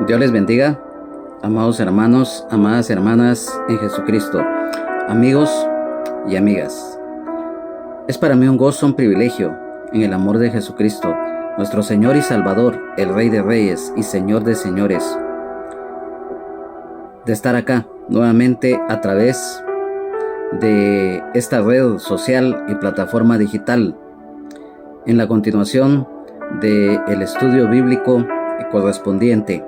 Dios les bendiga, amados hermanos, amadas hermanas en Jesucristo, amigos y amigas. Es para mí un gozo, un privilegio, en el amor de Jesucristo, nuestro Señor y Salvador, el Rey de Reyes y Señor de Señores, de estar acá nuevamente a través de esta red social y plataforma digital, en la continuación del estudio bíblico correspondiente,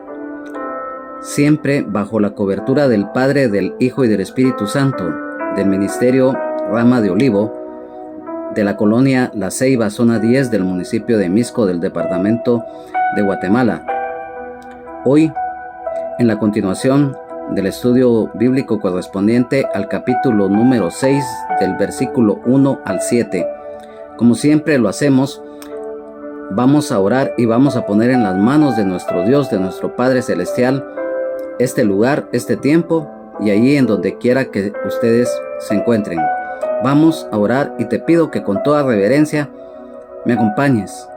siempre bajo la cobertura del Padre, del Hijo y del Espíritu Santo, del Ministerio Rama de Olivo, de la colonia La Ceiba, zona 10 del municipio de Mixco, del departamento de Guatemala. Hoy, en la continuación del estudio bíblico correspondiente al capítulo número 6, del versículo 1 al 7. Como siempre lo hacemos, vamos a orar y vamos a poner en las manos de nuestro Dios, de nuestro Padre Celestial, este lugar, este tiempo y allí en donde quiera que ustedes se encuentren. Vamos a orar y te pido que con toda reverencia me acompañes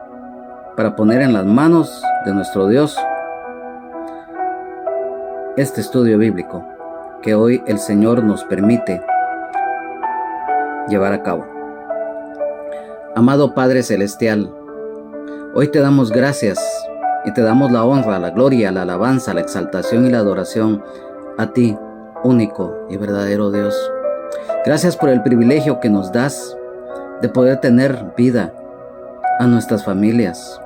para poner en las manos de nuestro Dios este estudio bíblico que hoy el Señor nos permite llevar a cabo. Amado Padre Celestial, hoy te damos gracias y te damos la honra, la gloria, la alabanza, la exaltación y la adoración a ti, único y verdadero Dios. Gracias por el privilegio que nos das de poder tener vida, a nuestras familias,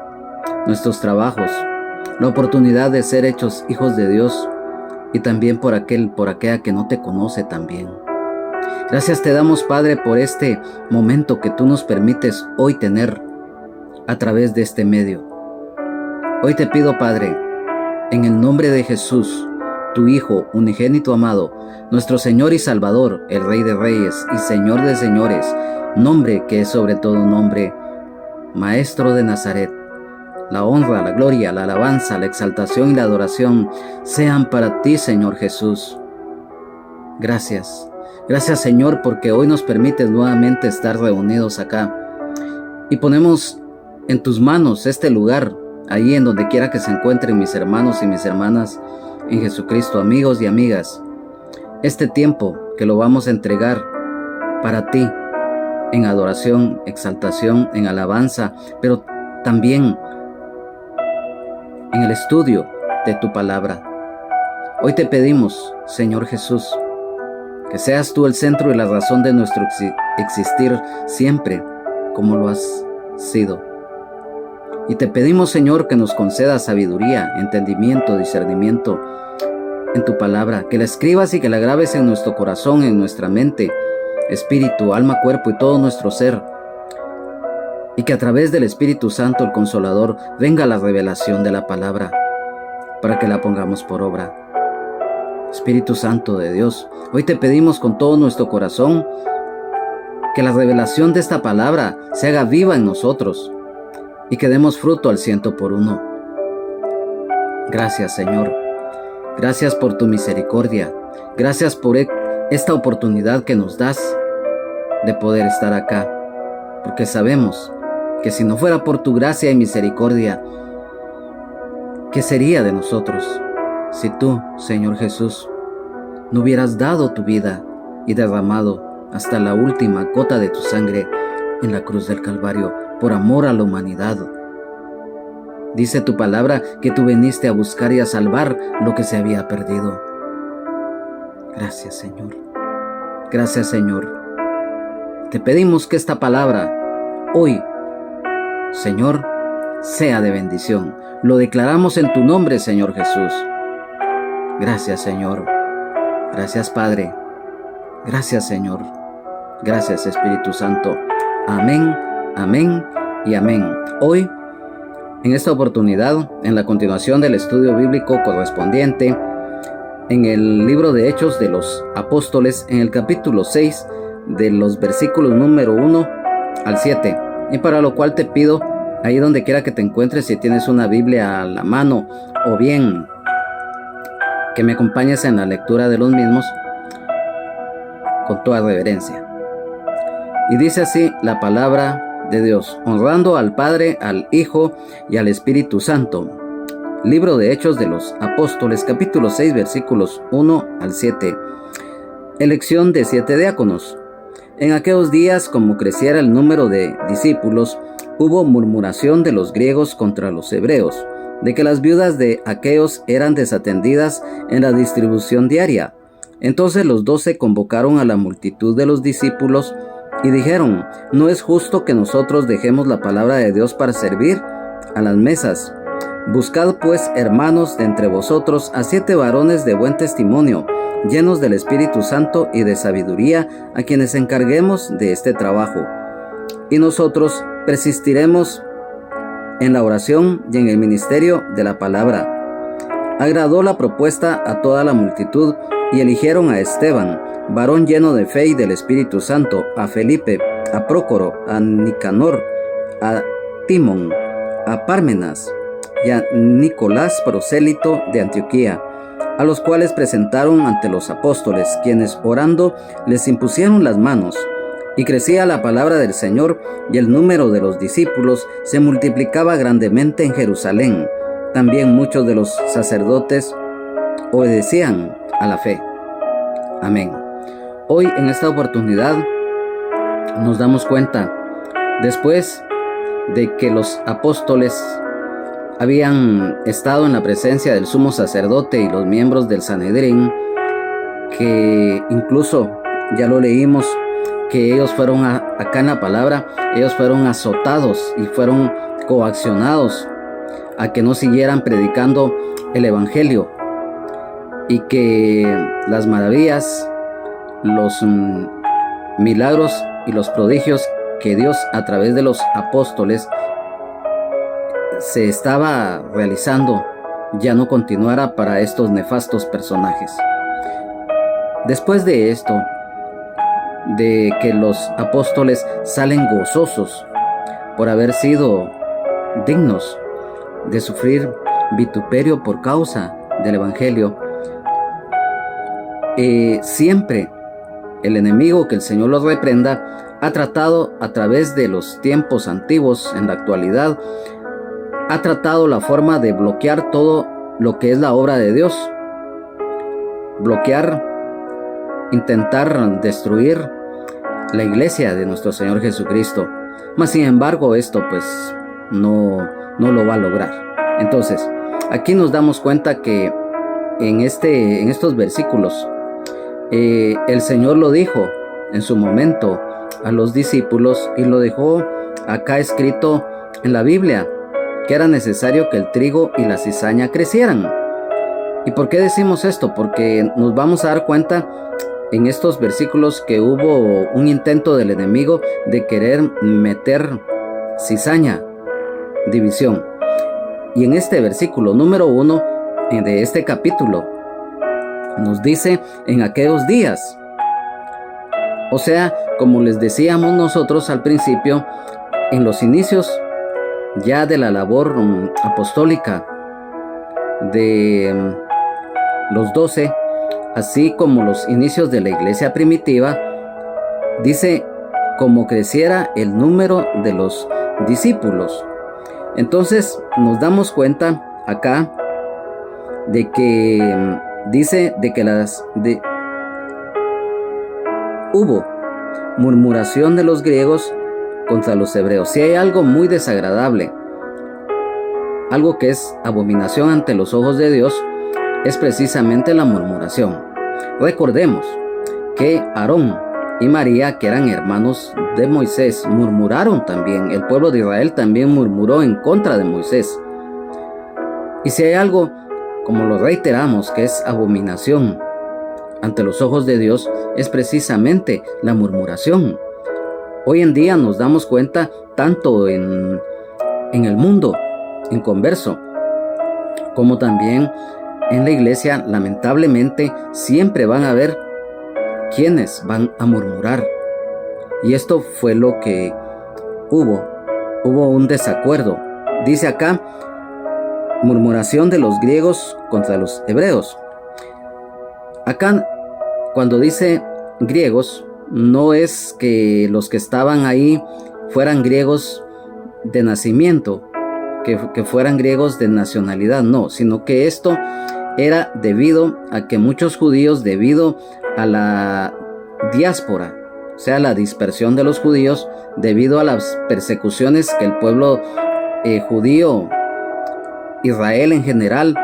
nuestros trabajos, la oportunidad de ser hechos hijos de Dios y también por aquella que no te conoce también. Gracias te damos, Padre, por este momento que tú nos permites hoy tener a través de este medio. Hoy te pido, Padre, en el nombre de Jesús, tu Hijo unigénito amado, nuestro Señor y Salvador, el Rey de Reyes y Señor de Señores, nombre que es sobre todo nombre, Maestro de Nazaret, la honra, la gloria, la alabanza, la exaltación y la adoración sean para ti, Señor Jesús. Gracias. Gracias, Señor, porque hoy nos permites nuevamente estar reunidos acá y ponemos en tus manos este lugar, ahí en donde quiera que se encuentren mis hermanos y mis hermanas en Jesucristo, amigos y amigas. Este tiempo que lo vamos a entregar para ti, en adoración, exaltación, en alabanza, pero también en el estudio de tu palabra. Hoy te pedimos, Señor Jesús, que seas tú el centro y la razón de nuestro existir siempre, como lo has sido. Y te pedimos, Señor, que nos concedas sabiduría, entendimiento, discernimiento en tu palabra, que la escribas y que la grabes en nuestro corazón, en nuestra mente, espíritu, alma, cuerpo y todo nuestro ser. Y que a través del Espíritu Santo, el Consolador, venga la revelación de la palabra para que la pongamos por obra. Espíritu Santo de Dios, hoy te pedimos con todo nuestro corazón que la revelación de esta palabra se haga viva en nosotros y que demos fruto al 100%. Gracias, Señor. Gracias por tu misericordia. Gracias por esta oportunidad que nos das de poder estar acá, porque sabemos que si no fuera por tu gracia y misericordia, ¿qué sería de nosotros si tú, Señor Jesús, no hubieras dado tu vida y derramado hasta la última gota de tu sangre en la cruz del Calvario por amor a la humanidad? Dice tu palabra que tú viniste a buscar y a salvar lo que se había perdido. Gracias, Señor. Gracias, Señor. Te pedimos que esta palabra hoy, Señor, sea de bendición. Lo declaramos en tu nombre, Señor Jesús. Gracias, Señor. Gracias, Padre. Gracias, Señor. Gracias, Espíritu Santo. Amén, amén y amén. Hoy, en esta oportunidad, en la continuación del estudio bíblico correspondiente, en el libro de Hechos de los Apóstoles, en el capítulo 6, de los versículos número 1 al 7, y para lo cual te pido, ahí donde quiera que te encuentres, si tienes una Biblia a la mano, o bien que me acompañes en la lectura de los mismos, con toda reverencia. Y dice así la palabra de Dios, honrando al Padre, al Hijo y al Espíritu Santo. Libro de Hechos de los Apóstoles, capítulo 6, versículos 1 al 7. Elección de 7 diáconos. En aquellos días, como creciera el número de discípulos, hubo murmuración de los griegos contra los hebreos, de que las viudas de aquellos eran desatendidas en la distribución diaria. Entonces los 12 convocaron a la multitud de los discípulos y dijeron: no es justo que nosotros dejemos la palabra de Dios para servir a las mesas. Buscad pues, hermanos, de entre vosotros a 7 varones de buen testimonio, llenos del Espíritu Santo y de sabiduría, a quienes encarguemos de este trabajo. Y nosotros persistiremos en la oración y en el ministerio de la palabra. Agradó la propuesta a toda la multitud y eligieron a Esteban, varón lleno de fe y del Espíritu Santo, a Felipe, a Prócoro, a Nicanor, a Timón, a Pármenas y a Nicolás, prosélito de Antioquía, a los cuales presentaron ante los apóstoles, quienes orando les impusieron las manos. Y crecía la palabra del Señor, y el número de los discípulos se multiplicaba grandemente en Jerusalén. También muchos de los sacerdotes obedecían a la fe. Amén. Hoy, en esta oportunidad, nos damos cuenta, después de que los apóstoles habían estado en la presencia del sumo sacerdote y los miembros del Sanedrín, que incluso ya lo leímos, que ellos fueron acá en la palabra, ellos fueron azotados y fueron coaccionados a que no siguieran predicando el evangelio, y que las maravillas, los milagros y los prodigios que Dios a través de los apóstoles se estaba realizando ya no continuara para estos nefastos personajes. Después de esto, de que los apóstoles salen gozosos por haber sido dignos de sufrir vituperio por causa del evangelio, siempre el enemigo, que el Señor los reprenda, ha tratado a través de los tiempos antiguos, en la actualidad, ha tratado la forma de bloquear todo lo que es la obra de Dios, bloquear, intentar destruir la iglesia de nuestro Señor Jesucristo. Mas sin embargo, esto pues no lo va a lograr. Entonces, aquí nos damos cuenta que en estos versículos, el Señor lo dijo en su momento a los discípulos, y lo dejó acá escrito en la Biblia, que era necesario que el trigo y la cizaña crecieran. ¿Y por qué decimos esto? Porque nos vamos a dar cuenta en estos versículos que hubo un intento del enemigo de querer meter cizaña, división. Y en este versículo número 1 de este capítulo nos dice: en aquellos días. O sea, como les decíamos nosotros al principio, en los inicios ya de la labor apostólica de los 12, así como los inicios de la iglesia primitiva, dice: como creciera el número de los discípulos. Entonces nos damos cuenta acá de que dice de que hubo murmuración de los griegos contra los hebreos. Si hay algo muy desagradable, algo que es abominación ante los ojos de Dios, es precisamente la murmuración. Recordemos que Aarón y María, que eran hermanos de Moisés, murmuraron también. El pueblo de Israel también murmuró en contra de Moisés. Y si hay algo, como lo reiteramos, que es abominación ante los ojos de Dios, es precisamente la murmuración. Hoy en día nos damos cuenta, tanto en el mundo inconverso, como también en la iglesia, lamentablemente, siempre van a haber quienes van a murmurar. Y esto fue lo que hubo un desacuerdo. Dice acá: murmuración de los griegos contra los hebreos. Acá, cuando dice griegos, no es que los que estaban ahí fueran griegos de nacimiento, que fueran griegos de nacionalidad, no, sino que esto era debido a que muchos judíos, debido a la diáspora, o sea, la dispersión de los judíos, debido a las persecuciones que el pueblo judío, Israel en general,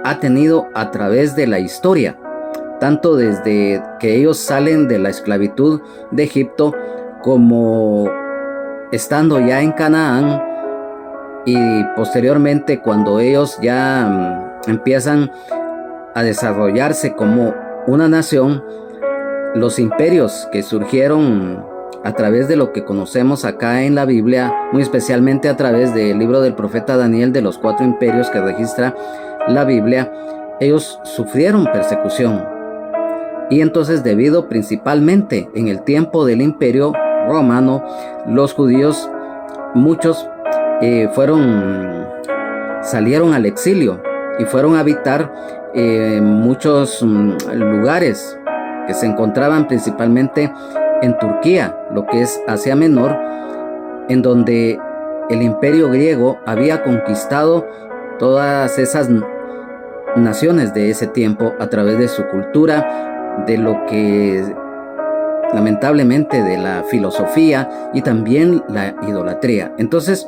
ha tenido a través de la historia, tanto desde que ellos salen de la esclavitud de Egipto, como estando ya en Canaán, y posteriormente cuando ellos ya empiezan a desarrollarse como una nación, los imperios que surgieron a través de lo que conocemos acá en la Biblia, muy especialmente a través del libro del profeta Daniel, de los 4 imperios que registra la Biblia, ellos sufrieron persecución. Y entonces, debido principalmente en el tiempo del imperio romano, los judíos, muchos salieron al exilio y fueron a habitar muchos lugares que se encontraban principalmente en Turquía, lo que es Asia Menor, en donde el imperio griego había conquistado todas esas naciones de ese tiempo a través de su cultura, de lo que lamentablemente de la filosofía y también la idolatría. Entonces,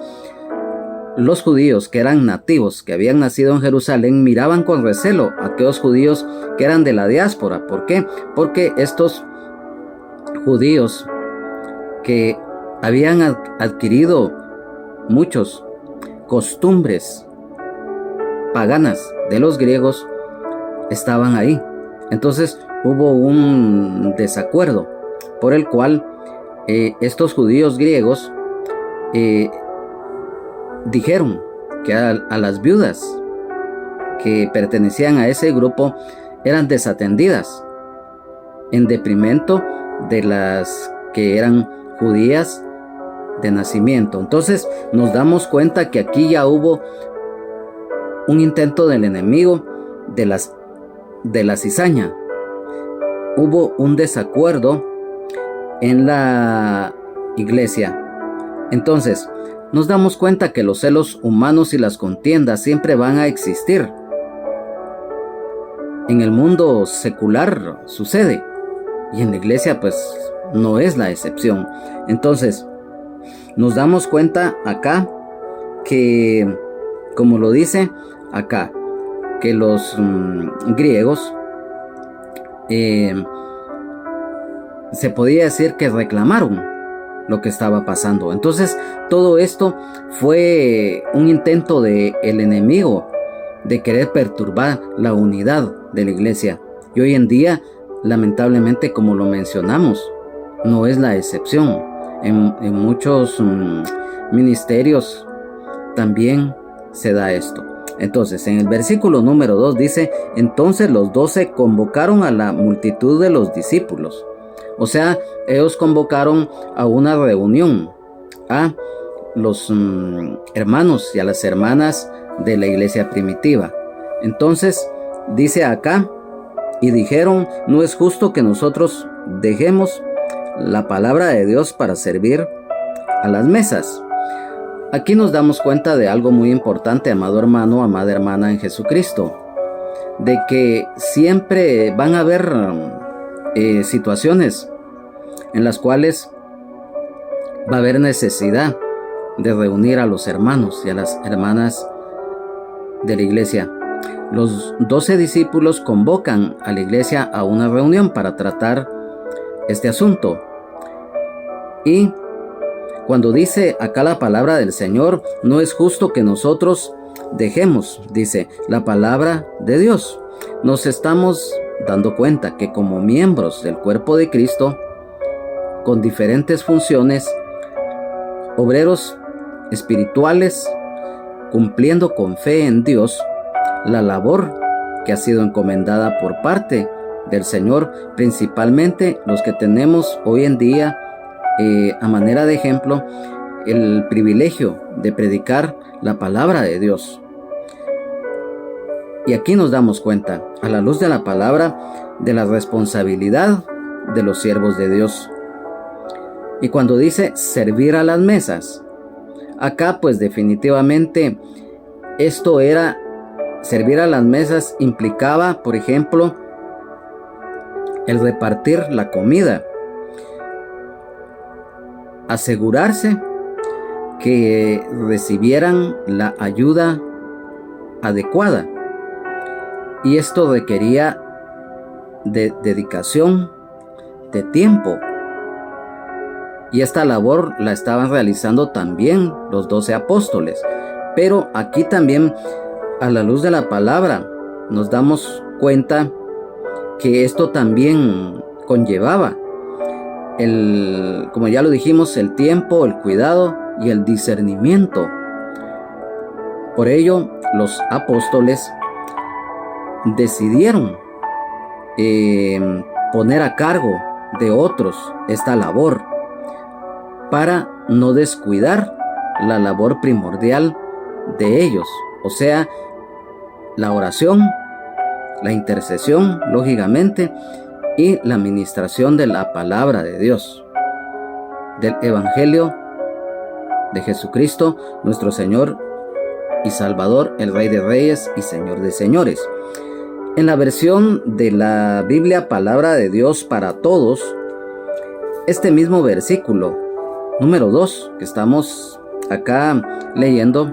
los judíos que eran nativos, que habían nacido en Jerusalén, miraban con recelo a aquellos judíos que eran de la diáspora. ¿Por qué? Porque estos judíos que habían adquirido muchos costumbres paganas de los griegos estaban ahí. Entonces hubo un desacuerdo por el cual estos judíos griegos dijeron que a las viudas que pertenecían a ese grupo eran desatendidas, en detrimento de las que eran judías de nacimiento. Entonces nos damos cuenta que aquí ya hubo un intento del enemigo de la cizaña. Hubo un desacuerdo en la iglesia. Entonces nos damos cuenta que los celos humanos y las contiendas siempre van a existir. En el mundo secular sucede, y en la iglesia pues no es la excepción. Entonces nos damos cuenta acá que, como lo dice acá, que los griegos se podía decir que reclamaron lo que estaba pasando. Entonces todo esto fue un intento del enemigo de querer perturbar la unidad de la iglesia, y hoy en día lamentablemente, como lo mencionamos, no es la excepción. En muchos ministerios también se da esto. Entonces en el versículo número 2 dice: entonces los 12 convocaron a la multitud de los discípulos. O sea, ellos convocaron a una reunión a los hermanos y a las hermanas de la iglesia primitiva. Entonces dice acá: y dijeron, no es justo que nosotros dejemos la palabra de Dios para servir a las mesas. Aquí nos damos cuenta de algo muy importante, amado hermano, amada hermana en Jesucristo, de que siempre van a haber situaciones en las cuales va a haber necesidad de reunir a los hermanos y a las hermanas de la iglesia. Los 12 discípulos convocan a la iglesia a una reunión para tratar este asunto. Y cuando dice acá la palabra del Señor, no es justo que nosotros dejemos, dice, la palabra de Dios. Nos estamos dando cuenta que como miembros del cuerpo de Cristo, con diferentes funciones, obreros espirituales, cumpliendo con fe en Dios, la labor que ha sido encomendada por parte del Señor, principalmente los que tenemos hoy en día a manera de ejemplo el privilegio de predicar la palabra de Dios. Y aquí nos damos cuenta, a la luz de la palabra, de la responsabilidad de los siervos de Dios. Y cuando dice servir a las mesas, acá pues definitivamente Esto era, servir a las mesas implicaba, por ejemplo, el repartir la comida, asegurarse que recibieran la ayuda adecuada. Y esto requería de dedicación, de tiempo. Y esta labor la estaban realizando también los 12 apóstoles. Pero aquí también, a la luz de la palabra, nos damos cuenta que esto también conllevaba como ya lo dijimos, el tiempo, el cuidado y el discernimiento. Por ello, los apóstoles decidieron poner a cargo de otros esta labor para no descuidar la labor primordial de ellos, o sea, la oración, la intercesión, lógicamente, y la administración de la palabra de Dios, del Evangelio de Jesucristo, nuestro Señor y Salvador, el Rey de Reyes y Señor de Señores. En la versión de la Biblia Palabra de Dios para Todos, este mismo versículo, número 2, que estamos acá leyendo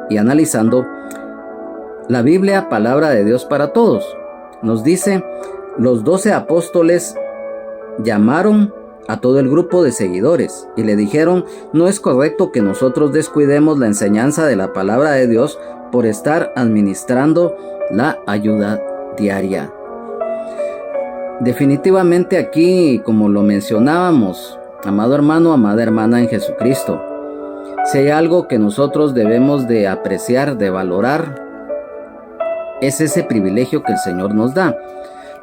y analizando, la Biblia Palabra de Dios para Todos, nos dice: los 12 apóstoles llamaron a todo el grupo de seguidores y le dijeron: no es correcto que nosotros descuidemos la enseñanza de la palabra de Dios por estar administrando la ayuda diaria. Definitivamente aquí, como lo mencionábamos, amado hermano, amada hermana en Jesucristo, si hay algo que nosotros debemos de apreciar, de valorar, es ese privilegio que el Señor nos da.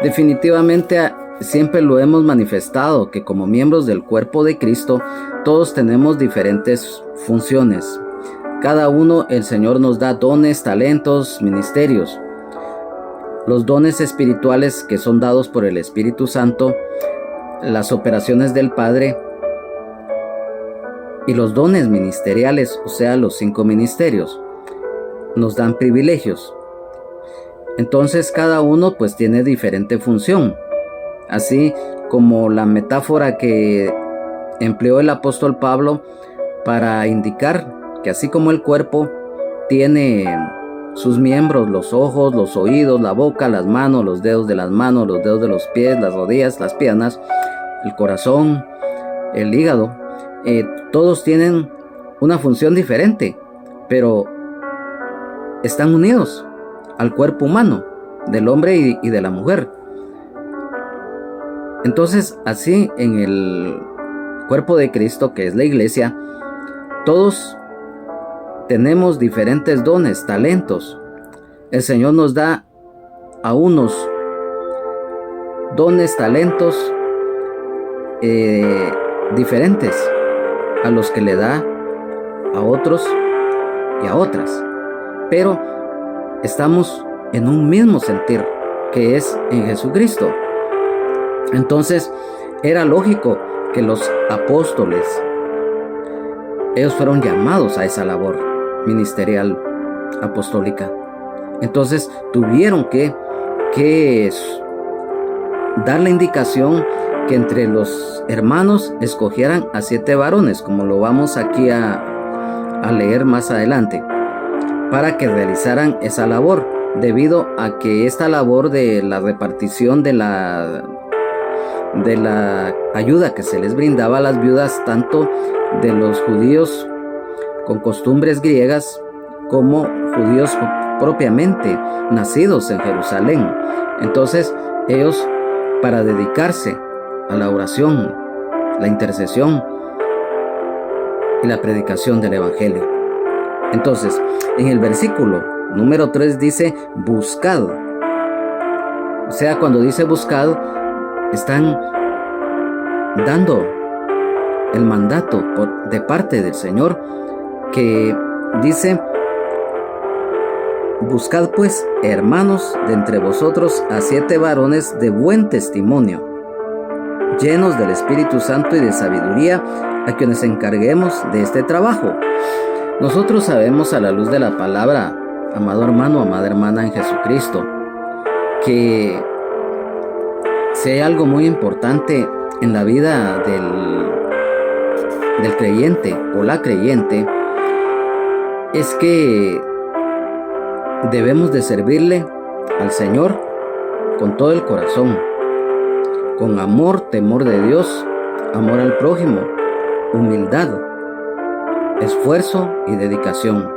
Definitivamente siempre lo hemos manifestado, que como miembros del cuerpo de Cristo, todos tenemos diferentes funciones. Cada uno, el Señor nos da dones, talentos, ministerios. Los dones espirituales que son dados por el Espíritu Santo, las operaciones del Padre, y los dones ministeriales, o sea, los 5 ministerios, nos dan privilegios. Entonces cada uno pues tiene diferente función. Así como la metáfora que empleó el apóstol Pablo para indicar que así como el cuerpo tiene sus miembros, los ojos, los oídos, la boca, las manos, los dedos de las manos, los dedos de los pies, las rodillas, las piernas, el corazón, el hígado, todos tienen una función diferente, pero están unidos al cuerpo humano del hombre y de la mujer. Entonces, así en el cuerpo de Cristo, que es la iglesia, todos tenemos diferentes dones, talentos. El Señor nos da a unos dones, talentos diferentes a los que le da a otros y a otras, pero estamos en un mismo sentir, que es en Jesucristo. Entonces era lógico que los apóstoles, ellos fueron llamados a esa labor ministerial apostólica. Entonces tuvieron que dar la indicación que entre los hermanos escogieran a 7 varones, como lo vamos aquí a leer más adelante, para que realizaran esa labor, debido a que esta labor de la repartición de la ayuda que se les brindaba a las viudas, tanto de los judíos con costumbres griegas como judíos propiamente nacidos en Jerusalén. Entonces ellos, para dedicarse a la oración, la intercesión y la predicación del Evangelio. Entonces, en el versículo número 3 dice: buscad. O sea, cuando dice buscad, están dando el mandato de parte del Señor, que dice: buscad pues, hermanos, de entre vosotros a 7 varones de buen testimonio, llenos del Espíritu Santo y de sabiduría, a quienes encarguemos de este trabajo. Nosotros sabemos a la luz de la palabra, amado hermano, amada hermana en Jesucristo, que si hay algo muy importante en la vida del creyente o la creyente, es que debemos de servirle al Señor con todo el corazón, con amor, temor de Dios, amor al prójimo, humildad, esfuerzo y dedicación.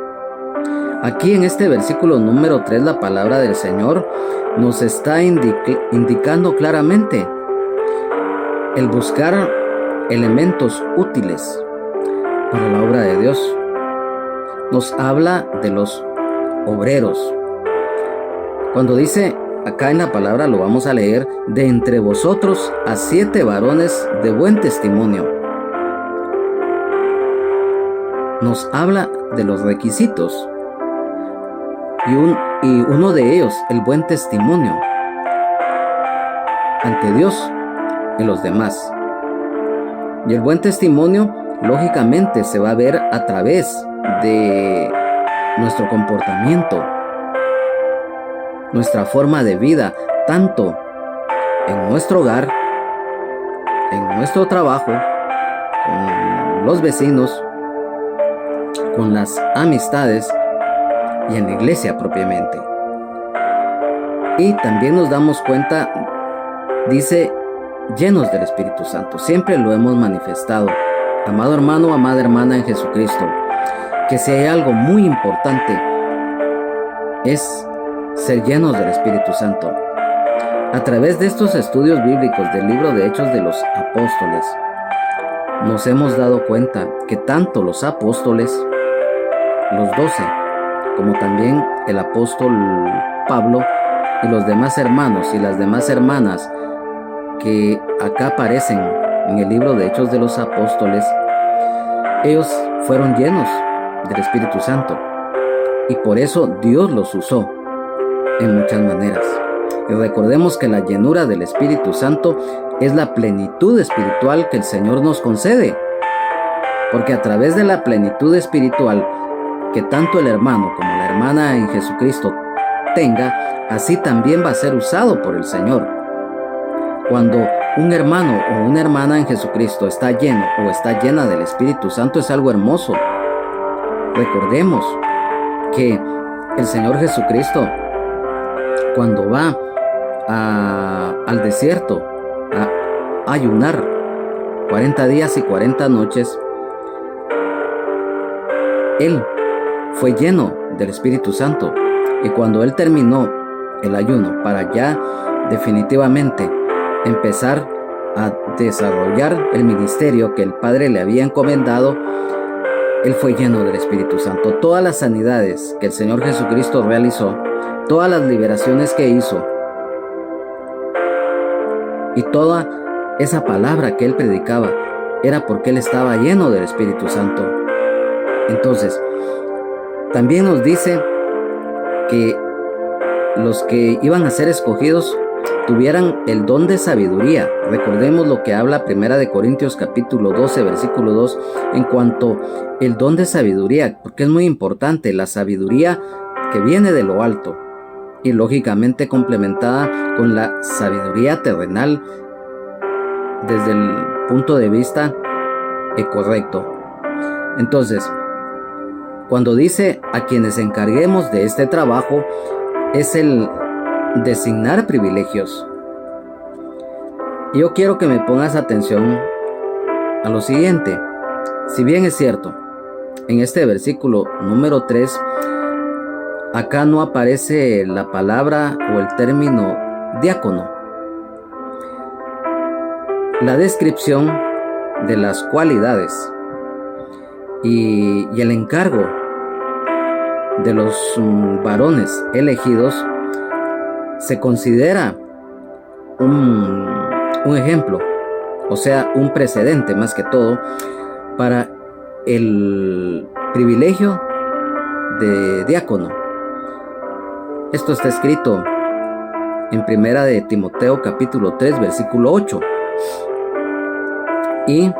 Aquí en este versículo número 3, la palabra del Señor nos está indicando claramente el buscar elementos útiles para la obra de Dios. Nos habla de los obreros. Cuando dice acá en la palabra, lo vamos a leer, de entre vosotros a 7 varones de buen testimonio. Nos habla de los requisitos y uno de ellos, el buen testimonio ante Dios y los demás. Y el buen testimonio lógicamente se va a ver a través de nuestro comportamiento, nuestra forma de vida, tanto en nuestro hogar, en nuestro trabajo, con los vecinos, con las amistades y en la iglesia propiamente. Y también nos damos cuenta, dice, llenos del Espíritu Santo. Siempre lo hemos manifestado, amado hermano, amada hermana en Jesucristo, que si hay algo muy importante es ser llenos del Espíritu Santo. A través de estos estudios bíblicos del libro de Hechos de los Apóstoles, nos hemos dado cuenta que tanto los apóstoles, los 12, como también el apóstol Pablo y los demás hermanos y las demás hermanas que acá aparecen en el libro de Hechos de los Apóstoles, ellos fueron llenos del Espíritu Santo y por eso Dios los usó en muchas maneras. Y recordemos que la llenura del Espíritu Santo es la plenitud espiritual que el Señor nos concede, porque a través de la plenitud espiritual que tanto el hermano como la hermana en Jesucristo tenga, así también va a ser usado por el Señor. Cuando un hermano o una hermana en Jesucristo está lleno o está llena del Espíritu Santo, es algo hermoso. Recordemos que el Señor Jesucristo, cuando va al desierto a ayunar 40 días y 40 noches, Él fue lleno del Espíritu Santo. Y cuando Él terminó el ayuno para ya definitivamente empezar a desarrollar el ministerio que el Padre le había encomendado, Él fue lleno del Espíritu Santo. Todas las sanidades que el Señor Jesucristo realizó, todas las liberaciones que hizo y toda esa palabra que Él predicaba, era porque Él estaba lleno del Espíritu Santo. Entonces, también nos dice que los que iban a ser escogidos tuvieran el don de sabiduría. Recordemos lo que habla 1 Corintios capítulo 12, versículo 2, en cuanto el don de sabiduría, porque es muy importante, la sabiduría que viene de lo alto y lógicamente complementada con la sabiduría terrenal desde el punto de vista correcto. Entonces, cuando dice a quienes encarguemos de este trabajo, es el designar privilegios. Yo quiero que me pongas atención a lo siguiente. Si bien es cierto, en este versículo número 3, acá no aparece la palabra o el término diácono. La descripción de las cualidades y el encargo de los varones elegidos se considera un ejemplo, o sea, un precedente más que todo para el privilegio de diácono. Esto está escrito en 1 de Timoteo capítulo 3 versículo 8. Y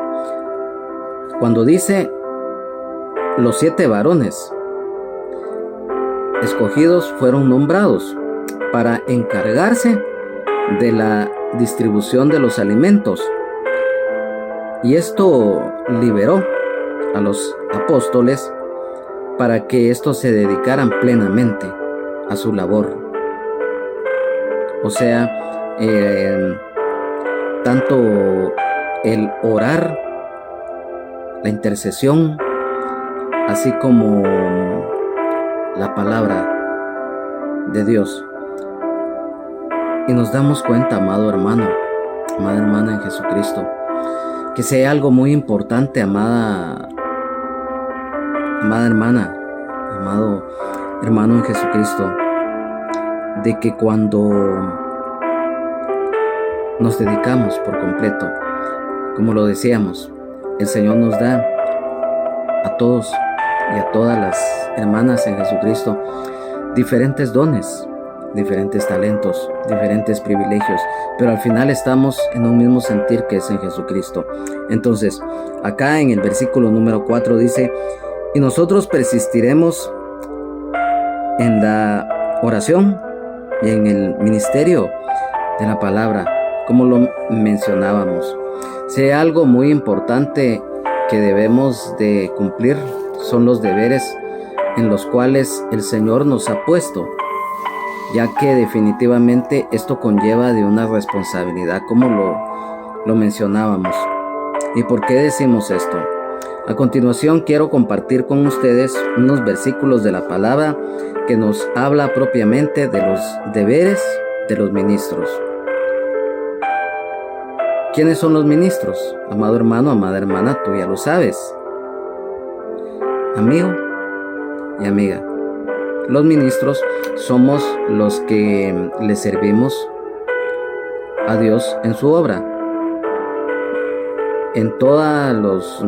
cuando dice los 7 varones escogidos fueron nombrados para encargarse de la distribución de los alimentos. Y esto liberó a los apóstoles para que estos se dedicaran plenamente a su labor. O sea, tanto el orar, la intercesión, así como la palabra de Dios. Y nos damos cuenta, amado hermano, amada hermana en Jesucristo, que si hay algo muy importante, amada hermana, amado hermano en Jesucristo, de que cuando nos dedicamos por completo, como lo decíamos, el Señor nos da a todos y a todas las hermanas en Jesucristo diferentes dones, diferentes talentos, diferentes privilegios, pero al final estamos en un mismo sentir, que es en Jesucristo. Entonces, acá en el versículo número 4 dice: y nosotros persistiremos en la oración y en el ministerio de la palabra, como lo mencionábamos. Si hay algo muy importante que debemos de cumplir, son los deberes en los cuales el Señor nos ha puesto, ya que definitivamente esto conlleva de una responsabilidad, como lo mencionábamos. ¿Y por qué decimos esto? A continuación quiero compartir con ustedes unos versículos de la palabra que nos habla propiamente de los deberes de los ministros. ¿Quiénes son los ministros? Amado hermano, amada hermana, tú ya lo sabes. Amigo y amiga, los ministros somos los que le servimos a Dios en su obra, en todos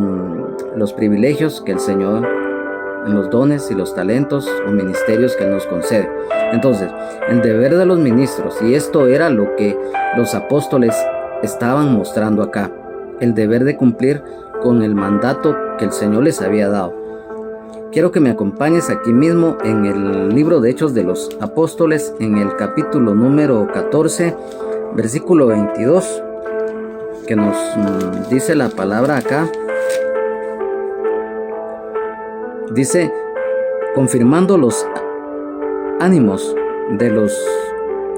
los privilegios que el Señor, en los dones y los talentos o ministerios que Él nos concede. Entonces, el deber de los ministros, y esto era lo que los apóstoles estaban mostrando acá, el deber de cumplir con el mandato que el Señor les había dado. Quiero que me acompañes aquí mismo en el libro de Hechos de los Apóstoles, en el capítulo número 14, versículo 22, que nos dice la palabra acá. Dice: confirmando los ánimos de los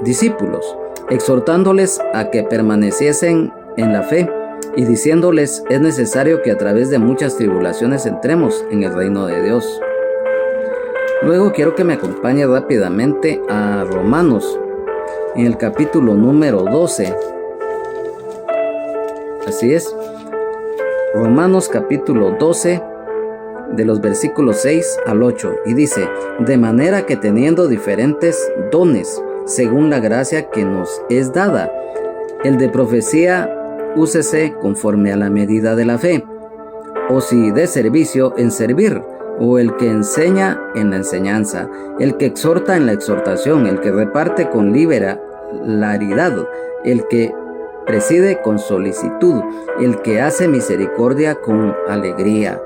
discípulos, exhortándoles a que permaneciesen en la fe, y diciéndoles: es necesario que a través de muchas tribulaciones entremos en el reino de Dios. Luego quiero que me acompañe rápidamente a Romanos, en el capítulo número 12. Así es, Romanos capítulo 12, de los versículos 6 al 8, y dice: de manera que teniendo diferentes dones, según la gracia que nos es dada, el de profecía úsese conforme a la medida de la fe, o si de servicio, en servir, o el que enseña en la enseñanza, el que exhorta en la exhortación, el que reparte con liberalidad, el que preside con solicitud, el que hace misericordia con alegría.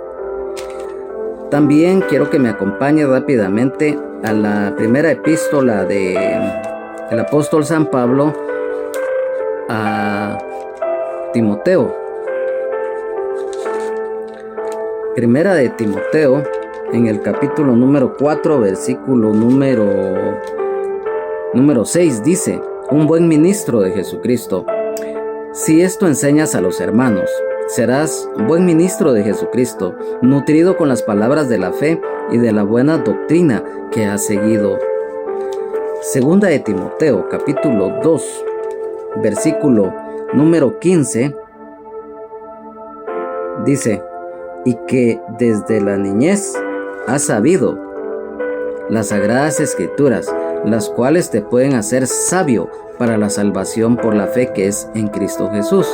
También quiero que me acompañe rápidamente a la primera epístola del apóstol San Pablo a Timoteo. Primera de Timoteo, en el capítulo número 4, versículo número 6, dice: un buen ministro de Jesucristo. Si esto enseñas a los hermanos, serás buen ministro de Jesucristo, nutrido con las palabras de la fe y de la buena doctrina que has seguido. Segunda de Timoteo, capítulo 2, versículo número 15, dice: y que desde la niñez has sabido las sagradas escrituras, las cuales te pueden hacer sabio para la salvación por la fe que es en Cristo Jesús.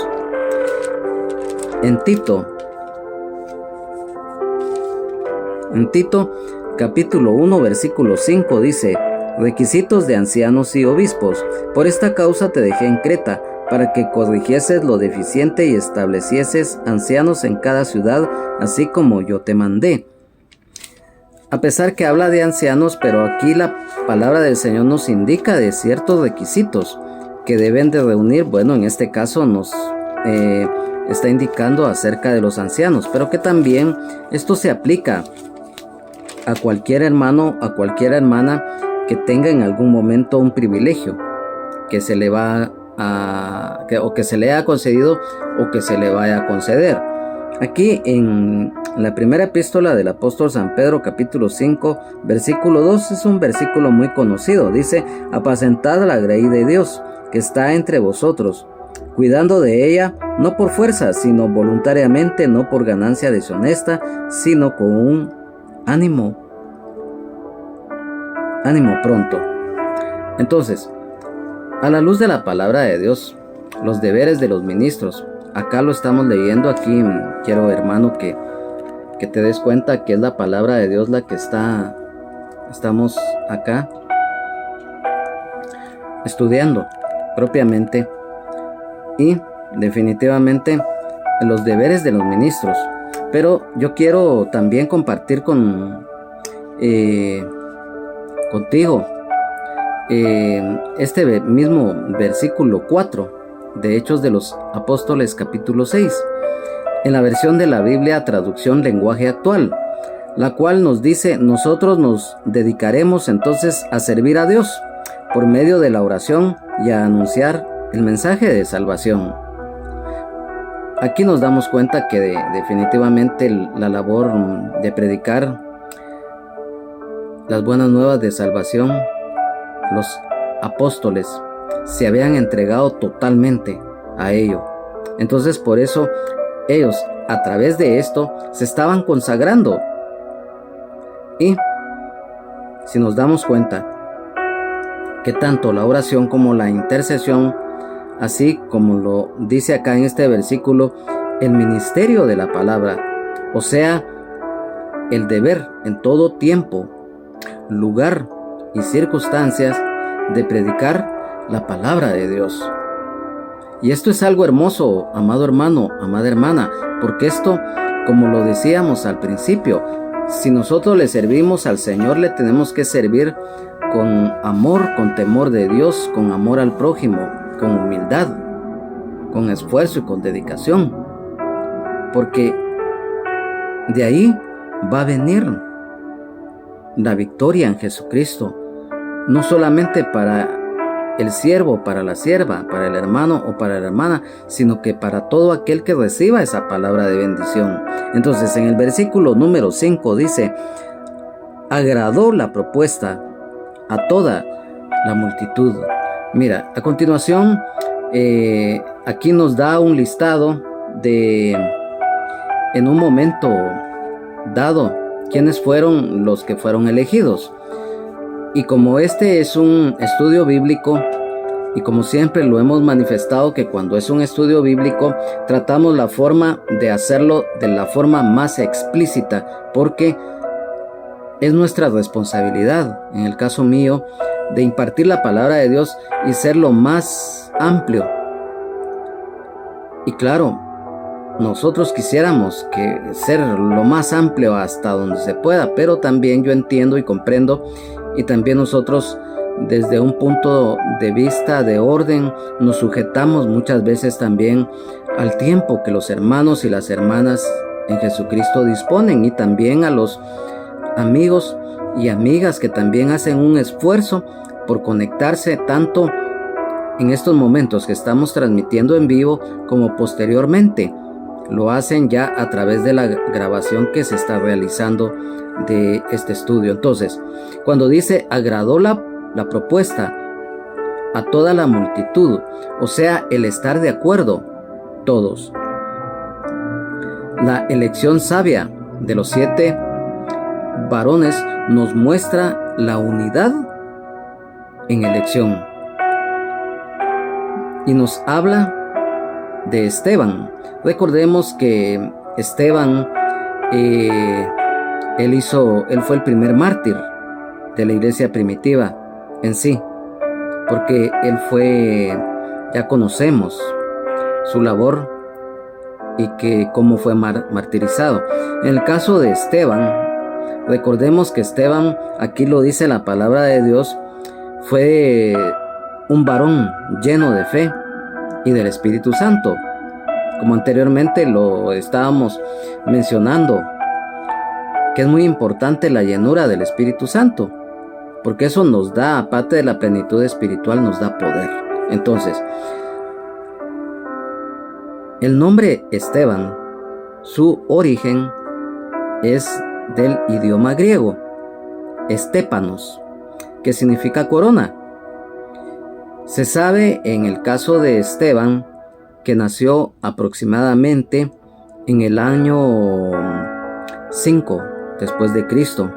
En Tito capítulo 1 versículo 5 dice: requisitos de ancianos y obispos. Por esta causa te dejé en Creta, para que corrigieses lo deficiente y establecieses ancianos en cada ciudad, así como yo te mandé. a pesar que habla de ancianos, pero aquí la palabra del Señor nos indica de ciertos requisitos que deben de reunir. Bueno, en este caso nos está indicando acerca de los ancianos, pero que también esto se aplica a cualquier hermano, a cualquier hermana que tenga en algún momento un privilegio que se le va o que se le haya concedido o que se le vaya a conceder. Aquí en la primera epístola del apóstol San Pedro, capítulo 5, versículo 2, es un versículo muy conocido. Dice: apacentad la grey de Dios que está entre vosotros, cuidando de ella, no por fuerza, sino voluntariamente, no por ganancia deshonesta, sino con un ánimo pronto. Entonces, a la luz de la palabra de Dios, los deberes de los ministros, acá lo estamos leyendo. Aquí quiero, hermano, que te des cuenta que es la palabra de Dios la que estamos acá estudiando propiamente, y definitivamente los deberes de los ministros. Pero yo quiero también compartir contigo este mismo versículo 4 de Hechos de los Apóstoles, capítulo 6, en la versión de la Biblia traducción lenguaje actual, la cual nos dice: nosotros nos dedicaremos entonces a servir a Dios por medio de la oración y a anunciar el mensaje de salvación. Aquí nos damos cuenta que definitivamente la labor de predicar las buenas nuevas de salvación, los apóstoles se habían entregado totalmente a ello. Entonces, por eso ellos, a través de esto, se estaban consagrando. Y si nos damos cuenta que tanto la oración como la intercesión, así como lo dice acá en este versículo, el ministerio de la palabra, o sea, el deber en todo tiempo, lugar y circunstancias de predicar la palabra de Dios. Y esto es algo hermoso, amado hermano, amada hermana, porque esto, como lo decíamos al principio, si nosotros le servimos al Señor, le tenemos que servir con amor, con temor de Dios, con amor al prójimo, con humildad, con esfuerzo y con dedicación, porque de ahí va a venir la victoria en Jesucristo, no solamente para el siervo, para la sierva, para el hermano o para la hermana, sino que para todo aquel que reciba esa palabra de bendición. Entonces, en el versículo número 5 dice: agradó la propuesta a toda la multitud. Mira, a continuación, aquí nos da un listado de, en un momento dado, quiénes fueron los que fueron elegidos. Y como este es un estudio bíblico, y como siempre lo hemos manifestado, que cuando es un estudio bíblico tratamos la forma de hacerlo de la forma más explícita, porque es nuestra responsabilidad, en el caso mío, de impartir la palabra de Dios y ser lo más amplio. Y claro, nosotros quisiéramos que ser lo más amplio hasta donde se pueda, pero también yo entiendo y comprendo, y también nosotros desde un punto de vista de orden nos sujetamos muchas veces también al tiempo que los hermanos y las hermanas en Jesucristo disponen, y también a los amigos y amigas que también hacen un esfuerzo por conectarse tanto en estos momentos que estamos transmitiendo en vivo como posteriormente lo hacen ya a través de la grabación que se está realizando de este estudio. Entonces, cuando dice agradó la propuesta a toda la multitud, o sea, el estar de acuerdo todos. La elección sabia de los 7 varones nos muestra la unidad en elección. Y nos habla de Esteban. Recordemos que Esteban, él fue el primer mártir de la iglesia primitiva en sí, porque él fue, ya conocemos su labor y que cómo fue martirizado. En el caso de Esteban, Recordemos que Esteban, aquí lo dice la palabra de Dios, fue un varón lleno de fe y del Espíritu Santo, como anteriormente lo estábamos mencionando, que es muy importante la llenura del Espíritu Santo, porque eso nos da, aparte de la plenitud espiritual, nos da poder. Entonces, el nombre Esteban, su origen es del idioma griego, estépanos, que significa corona. Se sabe en el caso de Esteban que nació aproximadamente en el año 5 después de Cristo,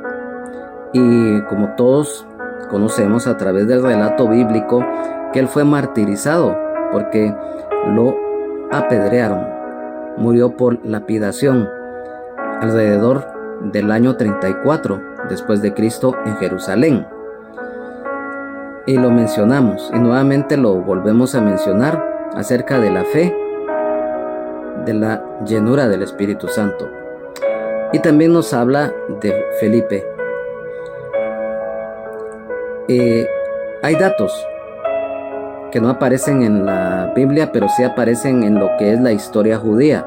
y como todos conocemos a través del relato bíblico, que él fue martirizado porque lo apedrearon, murió por lapidación alrededor del año 34 después de Cristo en Jerusalén. Y lo mencionamos y nuevamente lo volvemos a mencionar acerca de la fe, de la llenura del Espíritu Santo. Y también nos habla de Felipe. Hay datos que no aparecen en la Biblia, pero sí aparecen en lo que es la historia judía.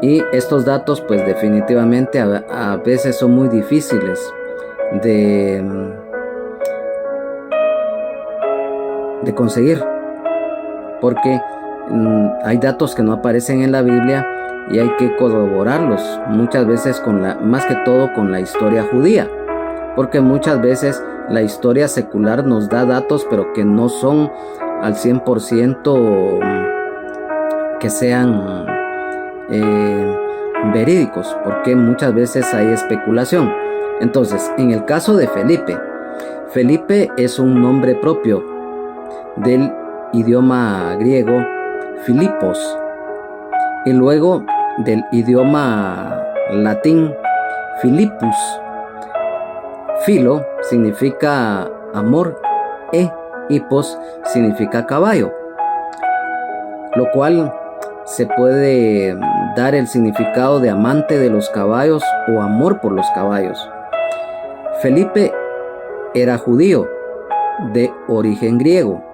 Y estos datos pues definitivamente a veces son muy difíciles de conseguir, porque hay datos que no aparecen en la Biblia y hay que corroborarlos muchas veces más que todo con la historia judía, porque muchas veces la historia secular nos da datos pero que no son al 100% que sean verídicos, porque muchas veces hay especulación. Entonces, en el caso de Felipe es un nombre propio del idioma griego Filipos, y luego del idioma latín Philippus. Filo significa amor e hippos significa caballo, lo cual se puede dar el significado de amante de los caballos o amor por los caballos. Felipe era judío de origen griego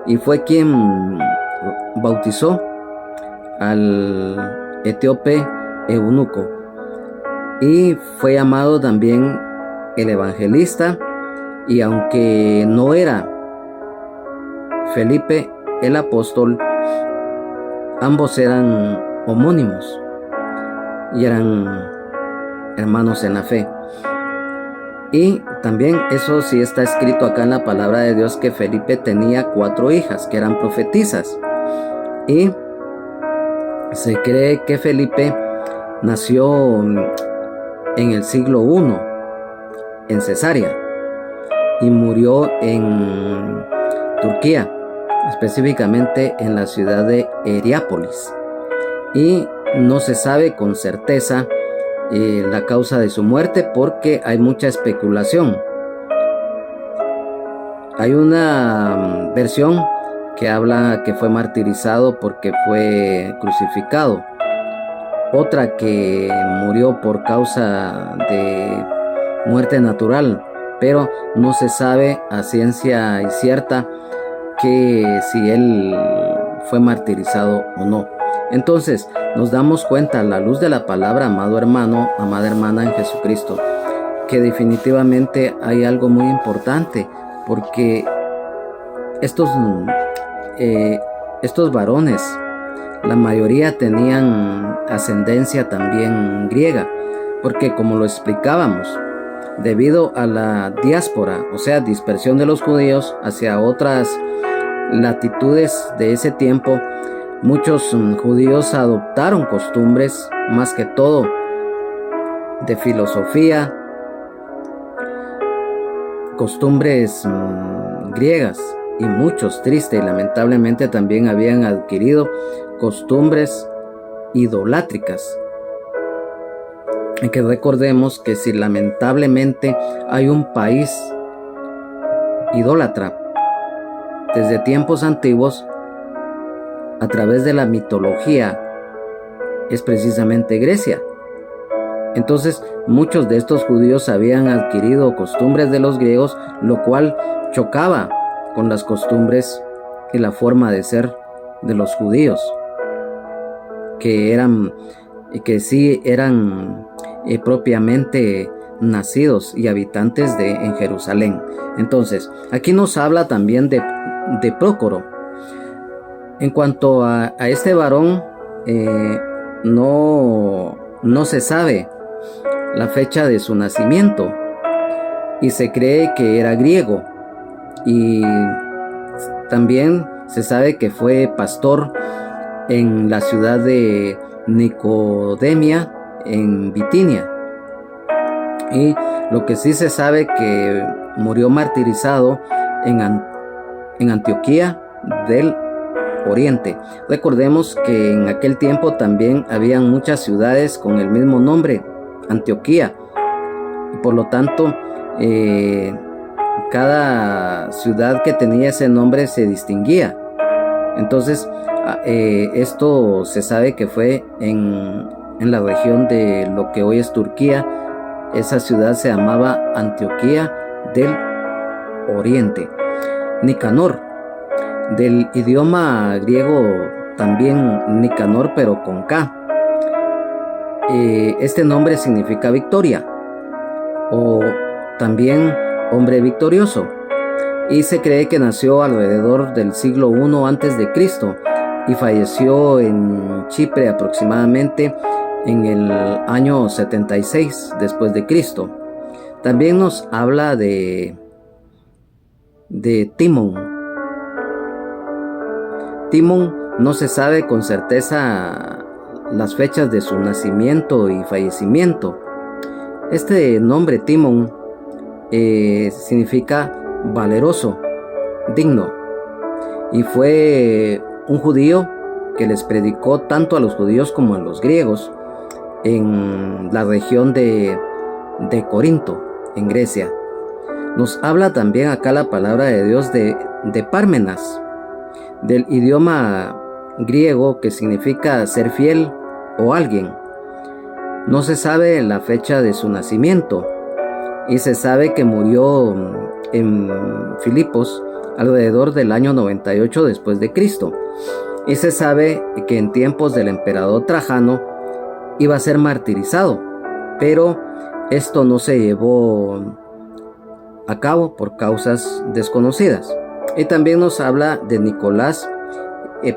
y fue quien bautizó al etíope eunuco, y fue llamado también el evangelista. Y aunque no era Felipe el apóstol, ambos eran homónimos y eran hermanos en la fe. Y también eso sí está escrito acá en la palabra de Dios, que Felipe tenía 4 hijas que eran profetisas, y se cree que Felipe nació en el siglo I en Cesarea y murió en Turquía, específicamente en la ciudad de Heriápolis, y no se sabe con certeza la causa de su muerte, porque hay mucha especulación. Hay una versión que habla que fue martirizado porque fue crucificado, otra que murió por causa de muerte natural, pero no se sabe a ciencia cierta que si él fue martirizado o no. Entonces nos damos cuenta, a la luz de la palabra, amado hermano, amada hermana en Jesucristo, que definitivamente hay algo muy importante, porque estos varones, la mayoría tenían ascendencia también griega, porque como lo explicábamos, debido a la diáspora, o sea, dispersión de los judíos hacia otras latitudes de ese tiempo, muchos judíos adoptaron costumbres, más que todo de filosofía, costumbres griegas, y muchos, triste y lamentablemente, también habían adquirido costumbres idolátricas. Y que recordemos que si lamentablemente hay un país idólatra desde tiempos antiguos, a través de la mitología, es precisamente Grecia. Entonces, muchos de estos judíos habían adquirido costumbres de los griegos, lo cual chocaba con las costumbres y la forma de ser de los judíos, que sí eran propiamente nacidos y habitantes en Jerusalén. Entonces, aquí nos habla también de Prócoro. En cuanto a este varón, no se sabe la fecha de su nacimiento y se cree que era griego, y también se sabe que fue pastor en la ciudad de Nicodemia en Bitinia, y lo que sí se sabe que murió martirizado en Antioquía del Oriente. Recordemos que en aquel tiempo también habían muchas ciudades con el mismo nombre, Antioquía, y por lo tanto cada ciudad que tenía ese nombre se distinguía. Entonces esto se sabe que fue en la región de lo que hoy es Turquía. Esa ciudad se llamaba Antioquía del Oriente. Nicanor, del idioma griego también Nicanor, pero con K. Este nombre significa victoria, o también hombre victorioso, y se cree que nació alrededor del siglo I antes de Cristo y falleció en Chipre aproximadamente en el año 76 después de Cristo. También nos habla de Timón. Timón no se sabe con certeza las fechas de su nacimiento y fallecimiento. Este nombre Timón significa valeroso, digno, y fue un judío que les predicó tanto a los judíos como a los griegos en la región de Corinto, en Grecia. Nos habla también acá la palabra de Dios de Pármenas, del idioma griego, que significa ser fiel o alguien. No se sabe la fecha de su nacimiento, y se sabe que murió en Filipos alrededor del año 98 después de Cristo. Y se sabe que en tiempos del emperador Trajano iba a ser martirizado, pero esto no se llevó a cabo por causas desconocidas. Y también nos habla de Nicolás,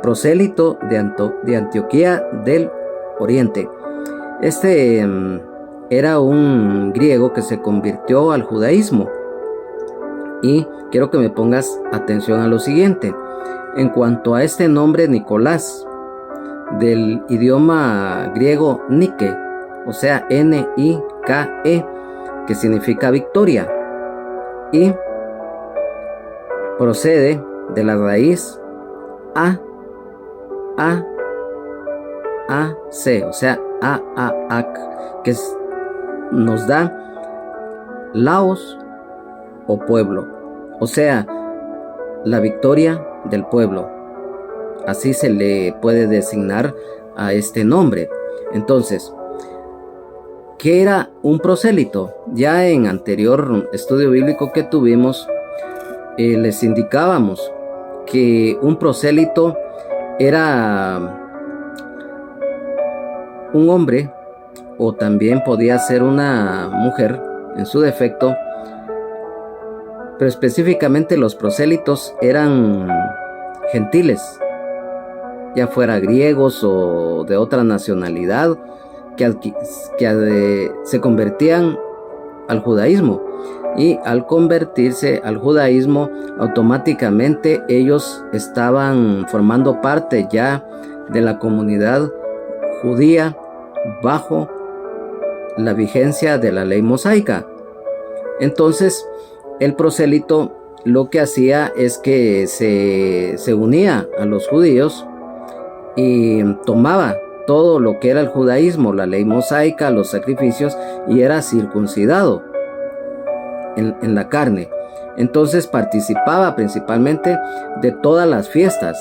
prosélito de Antioquía del Oriente. Este era un griego que se convirtió al judaísmo. Y quiero que me pongas atención a lo siguiente. En cuanto a este nombre Nicolás, del idioma griego Nike, o sea N-I-K-E, que significa victoria, y procede de la raíz A-C, o sea A-A-Ac, que nos da Laos o pueblo, o sea, la victoria del pueblo. Así se le puede designar a este nombre. Entonces, ¿qué era un prosélito? Ya en anterior estudio bíblico que tuvimos, les indicábamos que un prosélito era un hombre, o también podía ser una mujer en su defecto, pero específicamente los prosélitos eran gentiles, ya fuera griegos o de otra nacionalidad, que se convertían al judaísmo, y al convertirse al judaísmo automáticamente ellos estaban formando parte ya de la comunidad judía bajo la vigencia de la ley mosaica. Entonces el prosélito lo que hacía es que se unía a los judíos y tomaba todo lo que era el judaísmo, la ley mosaica, los sacrificios, y era circuncidado en la carne. Entonces participaba principalmente de todas las fiestas.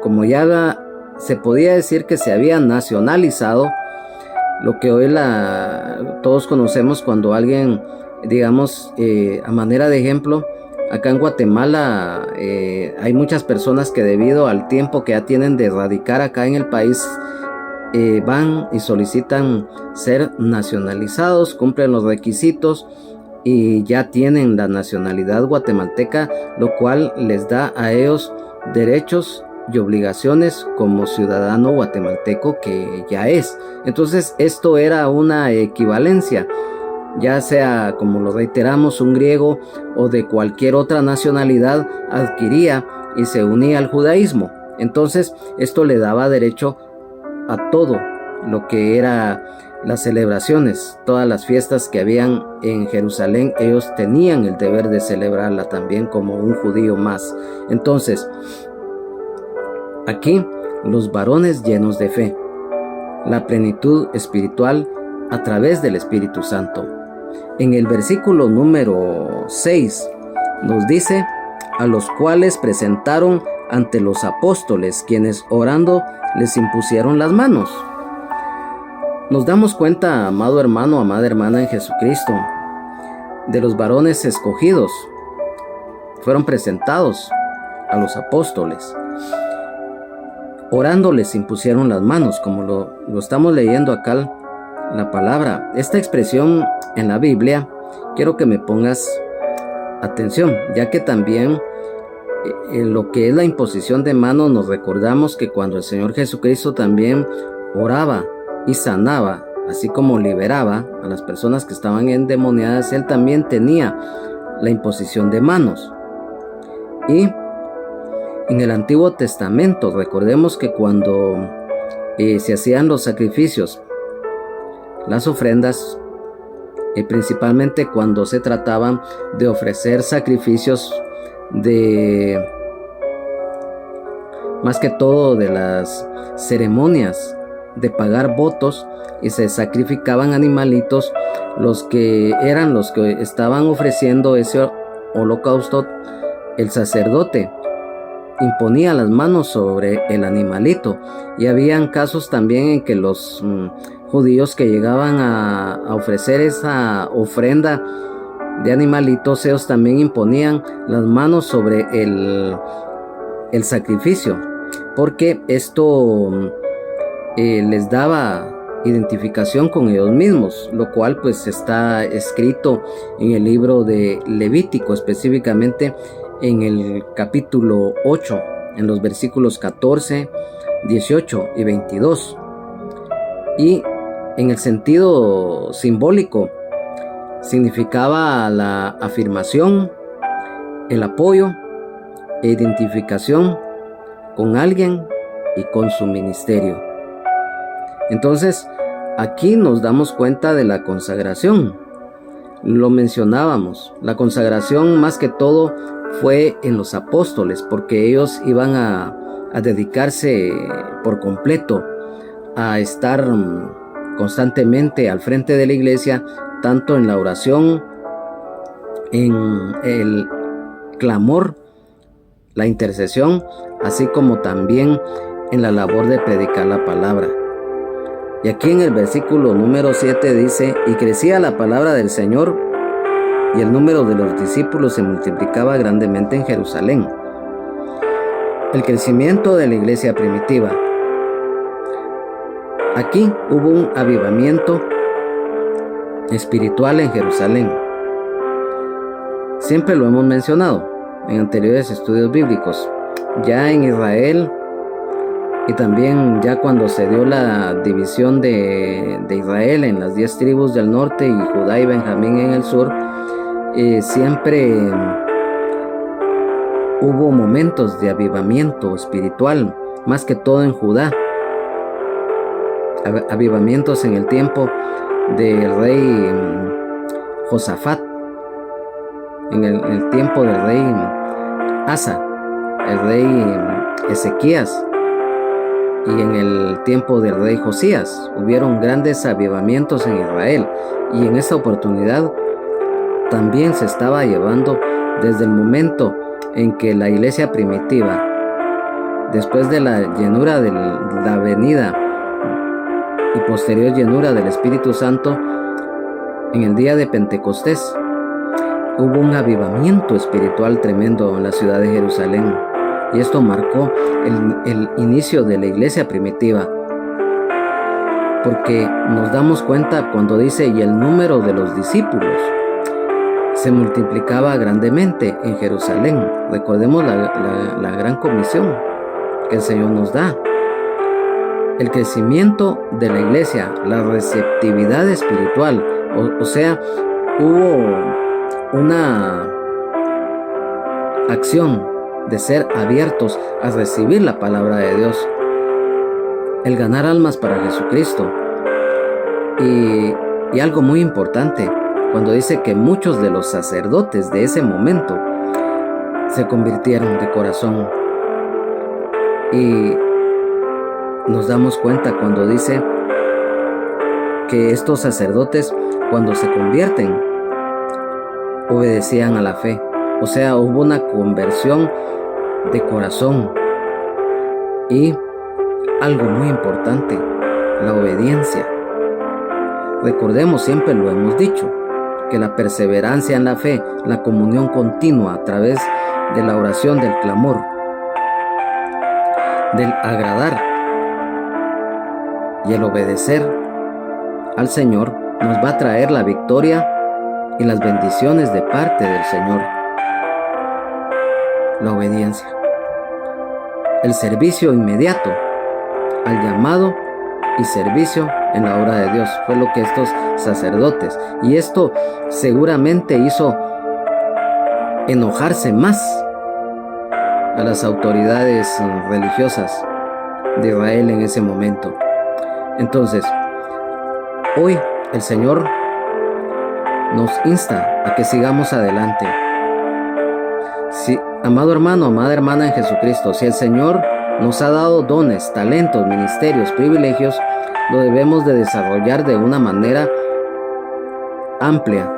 Como ya se podía decir que se había nacionalizado, lo que hoy todos conocemos cuando alguien, digamos, a manera de ejemplo, acá en Guatemala hay muchas personas que debido al tiempo que ya tienen de radicar acá en el país, van y solicitan ser nacionalizados, cumplen los requisitos y ya tienen la nacionalidad guatemalteca, lo cual les da a ellos derechos y obligaciones como ciudadano guatemalteco que ya es. Entonces esto era una equivalencia, ya sea, como lo reiteramos, un griego o de cualquier otra nacionalidad adquiría y se unía al judaísmo. Entonces esto le daba derecho a todo lo que era las celebraciones, todas las fiestas que habían en Jerusalén, ellos tenían el deber de celebrarla también como un judío más. Entonces, aquí los varones llenos de fe, la plenitud espiritual a través del Espíritu Santo. En el versículo número 6 nos dice: a los cuales presentaron ante los apóstoles, quienes orando les impusieron las manos. Nos damos cuenta, amado hermano, amada hermana en Jesucristo, de los varones escogidos. Fueron presentados a los apóstoles. Orando les impusieron las manos, como lo estamos leyendo acá la palabra. Esta expresión en la Biblia, quiero que me pongas atención, ya que también en lo que es la imposición de manos, nos recordamos que cuando el Señor Jesucristo también oraba y sanaba, así como liberaba a las personas que estaban endemoniadas, Él también tenía la imposición de manos. Y en el Antiguo Testamento, recordemos que cuando se hacían los sacrificios, las ofrendas, principalmente cuando se trataban de ofrecer sacrificios más que todo de las ceremonias de pagar votos, y se sacrificaban animalitos, los que estaban ofreciendo ese holocausto, el sacerdote imponía las manos sobre el animalito. Y habían casos también en que los judíos que llegaban a ofrecer esa ofrenda de animalitos, ellos también imponían las manos sobre el sacrificio, porque esto les daba identificación con ellos mismos, lo cual pues está escrito en el libro de Levítico, específicamente en el capítulo 8, en los versículos 14, 18 y 22. Y en el sentido simbólico, significaba la afirmación, el apoyo e identificación con alguien y con su ministerio. Entonces, aquí nos damos cuenta de la consagración. Lo mencionábamos, la consagración más que todo fue en los apóstoles, porque ellos iban a dedicarse por completo a estar constantemente al frente de la iglesia, tanto en la oración, en el clamor, la intercesión, así como también en la labor de predicar la palabra. Y aquí en el versículo número 7 dice: y crecía la palabra del Señor, y el número de los discípulos se multiplicaba grandemente en Jerusalén. El crecimiento de la iglesia primitiva. Aquí hubo un avivamiento espiritual en Jerusalén. Siempre lo hemos mencionado en anteriores estudios bíblicos. Ya en Israel, y también ya cuando se dio la división de Israel en las 10 tribus del norte y Judá y Benjamín en el sur, siempre hubo momentos de avivamiento espiritual, más que todo en Judá. Avivamientos en el tiempo del rey Josafat, en el tiempo del rey Asa, el rey Ezequías, y en el tiempo del rey Josías. Hubieron grandes avivamientos en Israel, y en esta oportunidad también se estaba llevando desde el momento en que la iglesia primitiva, después de la llenura de la venida y posterior llenura del Espíritu Santo en el día de Pentecostés. Hubo un avivamiento espiritual tremendo en la ciudad de Jerusalén, y esto marcó el inicio de la iglesia primitiva, porque nos damos cuenta cuando dice: y el número de los discípulos se multiplicaba grandemente en Jerusalén. Recordemos la gran comisión que el Señor nos da. El crecimiento de la iglesia, la receptividad espiritual, o sea, hubo una acción de ser abiertos a recibir la palabra de Dios, el ganar almas para Jesucristo. Y algo muy importante, cuando dice que muchos de los sacerdotes de ese momento se convirtieron de corazón. Y nos damos cuenta cuando dice que estos sacerdotes, cuando se convierten, obedecían a la fe. O sea, hubo una conversión de corazón. Y algo muy importante, la obediencia. Recordemos, siempre lo hemos dicho, que la perseverancia en la fe, la comunión continua a través de la oración, del clamor, del agradar y el obedecer al Señor, nos va a traer la victoria y las bendiciones de parte del Señor. La obediencia, el servicio inmediato al llamado y servicio en la obra de Dios, fue lo que estos sacerdotes, y esto seguramente hizo enojarse más a las autoridades religiosas de Israel en ese momento. Entonces, hoy el Señor nos insta a que sigamos adelante. Amado hermano, amada hermana en Jesucristo, si el Señor nos ha dado dones, talentos, ministerios, privilegios, lo debemos de desarrollar de una manera amplia,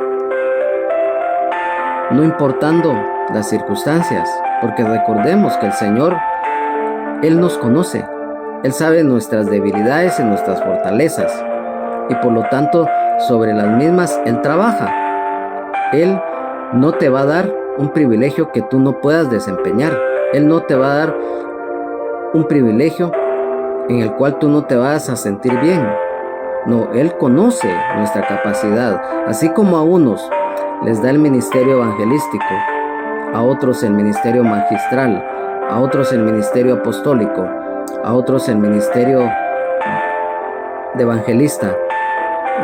no importando las circunstancias, porque recordemos que el Señor, Él nos conoce, Él sabe nuestras debilidades y nuestras fortalezas, y por lo tanto sobre las mismas Él trabaja. Él no te va a dar un privilegio que tú no puedas desempeñar. Él no te va a dar un privilegio en el cual tú no te vas a sentir bien. No, Él conoce nuestra capacidad. Así como a unos les da el ministerio evangelístico, a otros el ministerio magistral, a otros el ministerio apostólico, a otros el ministerio de evangelista,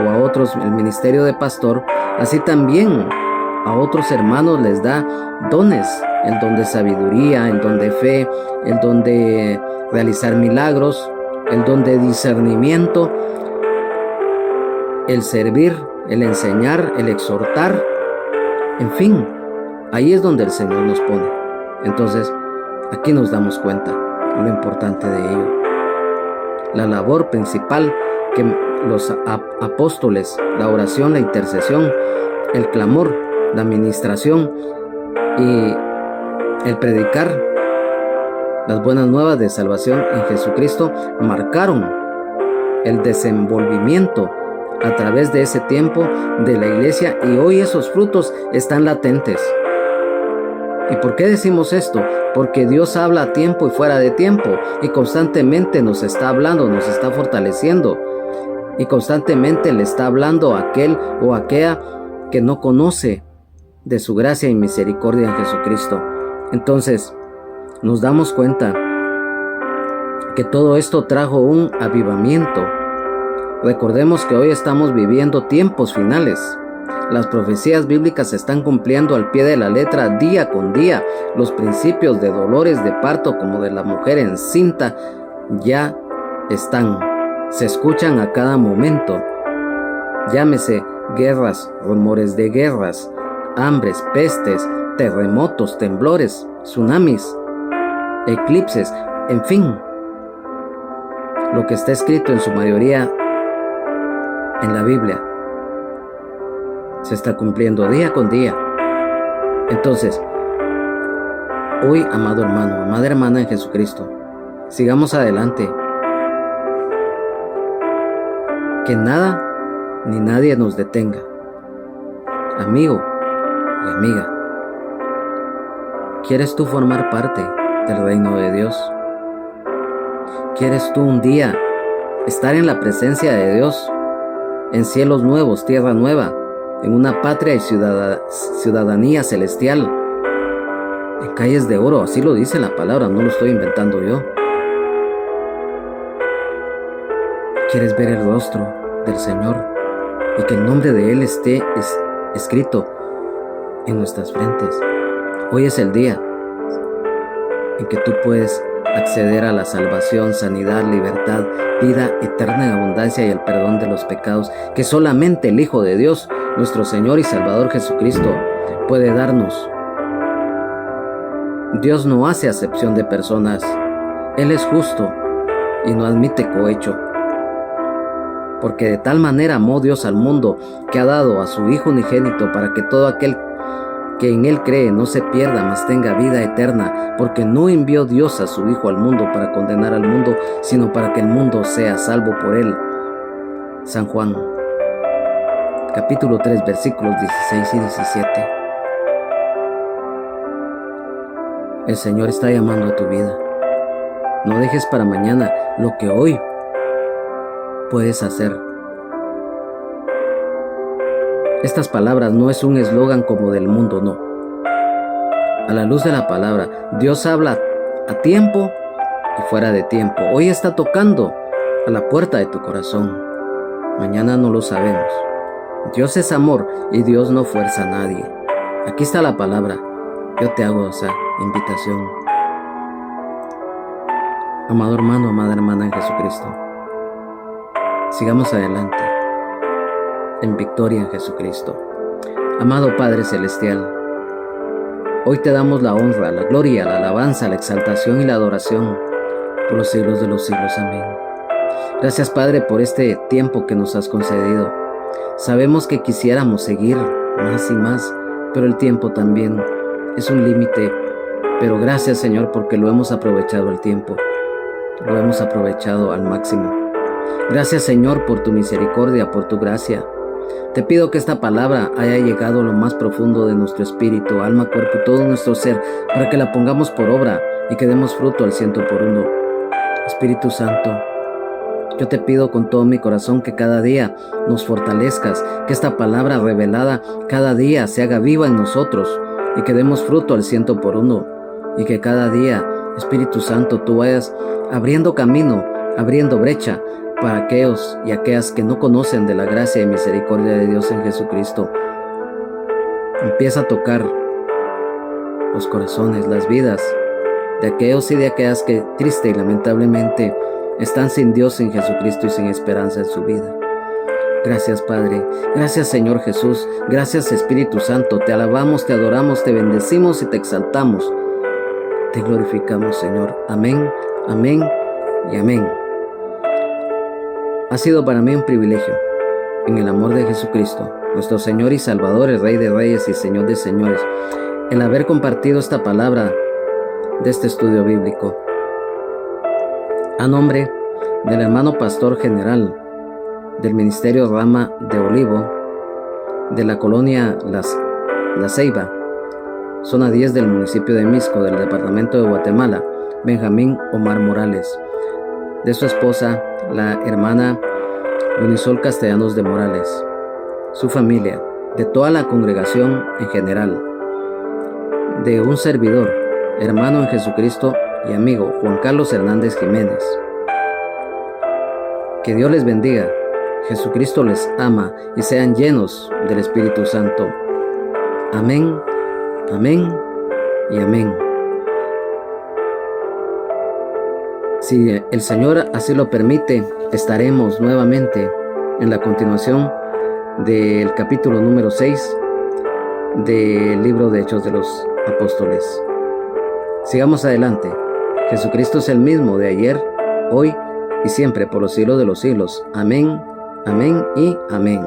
o a otros el ministerio de pastor, así también a otros hermanos les da dones, el don de sabiduría, el don de fe, el don de realizar milagros, el don de discernimiento, el servir, el enseñar, el exhortar, en fin, ahí es donde el Señor nos pone. Entonces, aquí nos damos cuenta lo importante de ello. La labor principal que los apóstoles, la oración, la intercesión, el clamor, la administración y el predicar las buenas nuevas de salvación en Jesucristo marcaron el desenvolvimiento a través de ese tiempo de la iglesia, y hoy esos frutos están latentes. ¿Y por qué decimos esto? Porque Dios habla a tiempo y fuera de tiempo, y constantemente nos está hablando, nos está fortaleciendo, y constantemente le está hablando a aquel o aquella que no conoce de su gracia y misericordia en Jesucristo. Entonces, nos damos cuenta que todo esto trajo un avivamiento. Recordemos que hoy estamos viviendo tiempos finales. Las profecías bíblicas se están cumpliendo al pie de la letra día con día. Los principios de dolores de parto como de la mujer encinta ya están, se escuchan a cada momento. Llámese guerras, rumores de guerras, hambres, pestes, terremotos, temblores, tsunamis, eclipses, en fin, lo que está escrito en su mayoría en la Biblia se está cumpliendo día con día. Entonces, hoy, amado hermano, amada hermana en Jesucristo, sigamos adelante. Que nada ni nadie nos detenga. Amigo y amiga, ¿quieres tú formar parte del reino de Dios? ¿Quieres tú un día estar en la presencia de Dios, en cielos nuevos, tierra nueva, en una patria y ciudadanía celestial, en calles de oro? Así lo dice la palabra, no lo estoy inventando yo. ¿Quieres ver el rostro del Señor y que el nombre de Él esté escrito en nuestras frentes? Hoy es el día en que tú puedes acceder a la salvación, sanidad, libertad, vida eterna en abundancia y el perdón de los pecados que solamente el Hijo de Dios, nuestro Señor y Salvador Jesucristo, puede darnos. Dios no hace acepción de personas. Él es justo y no admite cohecho. Porque de tal manera amó Dios al mundo que ha dado a su Hijo unigénito para que todo aquel que en Él cree no se pierda, mas tenga vida eterna, porque no envió Dios a su Hijo al mundo para condenar al mundo, sino para que el mundo sea salvo por Él. San Juan, capítulo 3, versículos 16 y 17. El Señor está llamando a tu vida. No dejes para mañana lo que hoy puedes hacer. Estas palabras no es un eslogan como del mundo, no. A la luz de la palabra, Dios habla a tiempo y fuera de tiempo. Hoy está tocando a la puerta de tu corazón. Mañana no lo sabemos. Dios es amor y Dios no fuerza a nadie. Aquí está la palabra. Yo te hago esa invitación. Amado hermano, amada hermana en Jesucristo, sigamos adelante en victoria en Jesucristo. Amado Padre Celestial, hoy te damos la honra, la gloria, la alabanza, la exaltación y la adoración por los siglos de los siglos. Amén. Gracias, Padre, por este tiempo que nos has concedido. Sabemos que quisiéramos seguir más y más, pero el tiempo también es un límite. Pero gracias, Señor, porque lo hemos aprovechado el tiempo. Lo hemos aprovechado al máximo. Gracias, Señor, por tu misericordia, por tu gracia. Te pido que esta palabra haya llegado a lo más profundo de nuestro espíritu, alma, cuerpo y todo nuestro ser, para que la pongamos por obra y que demos fruto al 100%. Espíritu Santo, yo te pido con todo mi corazón que cada día nos fortalezcas, que esta palabra revelada cada día se haga viva en nosotros y que demos fruto al 100%. Y que cada día, Espíritu Santo, tú vayas abriendo camino, abriendo brecha para aquellos y aquellas que no conocen de la gracia y misericordia de Dios en Jesucristo. Empieza a tocar los corazones, las vidas de aquellos y de aquellas que triste y lamentablemente están sin Dios en Jesucristo y sin esperanza en su vida. Gracias, Padre. Gracias, Señor Jesús. Gracias, Espíritu Santo. Te alabamos, te adoramos, te bendecimos y te exaltamos. Te glorificamos, Señor. Amén, amén y amén. Ha sido para mí un privilegio, en el amor de Jesucristo, nuestro Señor y Salvador, el Rey de Reyes y Señor de Señores, el haber compartido esta palabra de este estudio bíblico. A nombre del hermano pastor general del Ministerio Rama de Olivo, de la colonia La Ceiba, zona 10 del municipio de Misco, del departamento de Guatemala, Benjamín Omar Morales, de su esposa, la hermana Lunisol Castellanos de Morales, su familia, de toda la congregación en general, de un servidor, hermano en Jesucristo y amigo Juan Carlos Hernández Jiménez. Que Dios les bendiga, Jesucristo les ama y sean llenos del Espíritu Santo. Amén, amén y amén. Si el Señor así lo permite, estaremos nuevamente en la continuación del capítulo número 6 del libro de Hechos de los Apóstoles. Sigamos adelante. Jesucristo es el mismo de ayer, hoy y siempre, por los siglos de los siglos. Amén, amén y amén.